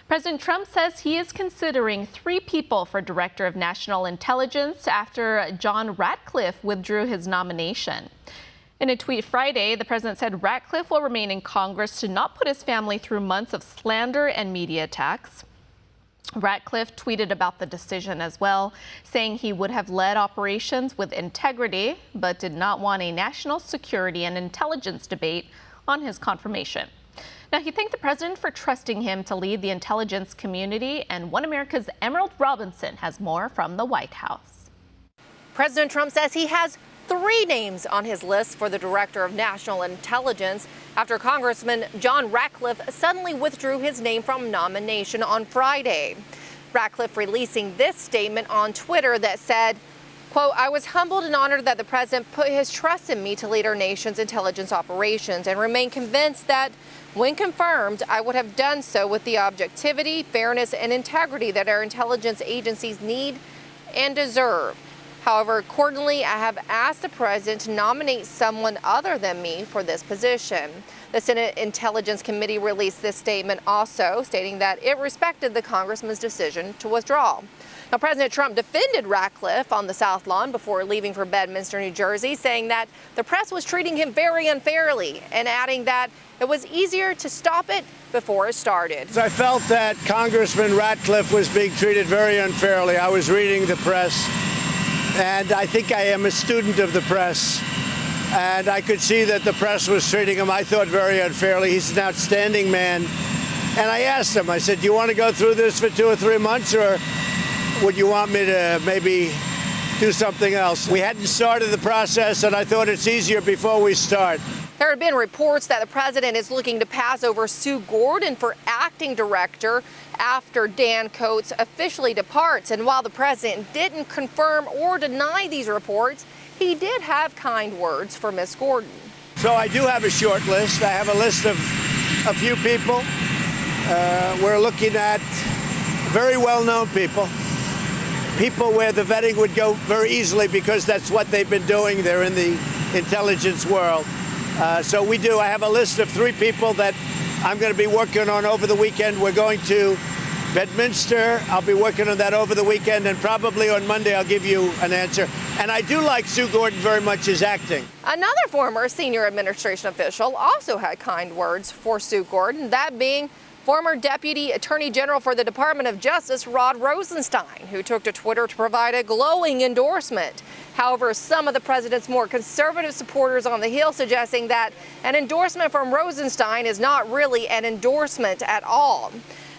President Trump says he is considering 3 people for Director of National Intelligence after John Ratcliffe withdrew his nomination. In a tweet Friday, the president said Ratcliffe will remain in Congress to not put his family through months of slander and media attacks. Ratcliffe tweeted about the decision as well, saying he would have led operations with integrity, but did not want a national security and intelligence debate on his confirmation. Now, he thanked the president for trusting him to lead the intelligence community, and One America's Emerald Robinson has more from the White House. President Trump says he has 3 names on his list for the Director of National Intelligence after Congressman John Ratcliffe suddenly withdrew his name from nomination on Friday. Ratcliffe releasing this statement on Twitter that said, quote, "I was humbled and honored that the president put his trust in me to lead our nation's intelligence operations and remain convinced that when confirmed, I would have done so with the objectivity, fairness, and integrity that our intelligence agencies need and deserve. However, accordingly, I have asked the president to nominate someone other than me for this position." The Senate Intelligence Committee released this statement also, stating that it respected the congressman's decision to withdraw. Now, President Trump defended Ratcliffe on the South Lawn before leaving for Bedminster, New Jersey, saying that the press was treating him very unfairly and adding that it was easier to stop it before it started. I felt that Congressman Ratcliffe was being treated very unfairly. I was reading the press, and I think I am a student of the press, and I could see that the press was treating him, I thought, very unfairly. He's an outstanding man. And I asked him, I said, do you want to go through this for 2 or 3 months, or would you want me to maybe do something else? We hadn't started the process, and I thought it's easier before we start. There have been reports that the president is looking to pass over Sue Gordon for acting director after Dan Coats officially departs. And while the president didn't confirm or deny these reports, he did have kind words for Miss Gordon. So I do have a short list. I have a list of a few people. We're looking at very well-known people where the vetting would go very easily because that's what they've been doing. They're in the intelligence world. So I have a list of 3 people that I'm going to be working on over the weekend. We're going to Bedminster. I'll be working on that over the weekend, and probably on Monday I'll give you an answer. And I do like Sue Gordon very much as acting. Another former senior administration official also had kind words for Sue Gordon, that being former Deputy Attorney General for the Department of Justice, Rod Rosenstein, who took to Twitter to provide a glowing endorsement. However, some of the president's more conservative supporters on the Hill suggesting that an endorsement from Rosenstein is not really an endorsement at all.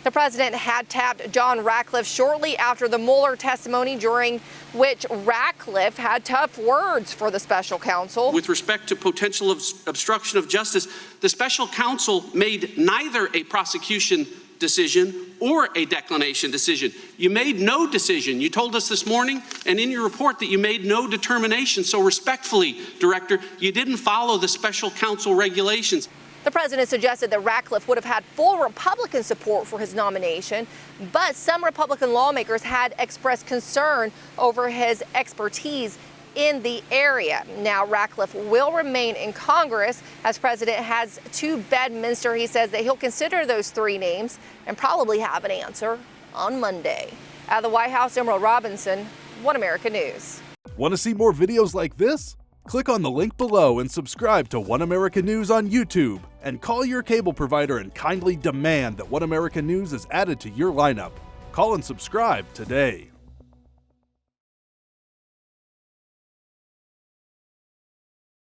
The president had tapped John Ratcliffe shortly after the Mueller testimony, during which Ratcliffe had tough words for the special counsel. With respect to potential obstruction of justice, the special counsel made neither a prosecution decision or a declination decision. You made no decision. You told us this morning and in your report that you made no determination. So respectfully, Director, you didn't follow the special counsel regulations. The president suggested that Ratcliffe would have had full Republican support for his nomination, but some Republican lawmakers had expressed concern over his expertise in the area. Now, Ratcliffe will remain in Congress as president heads to Bedminster. He says that he'll consider those 3 names and probably have an answer on Monday. At the White House, Emerald Robinson, One America News. Want to see more videos like this? Click on the link below and subscribe to One America News on YouTube, and call your cable provider and kindly demand that One America News is added to your lineup. Call and subscribe today.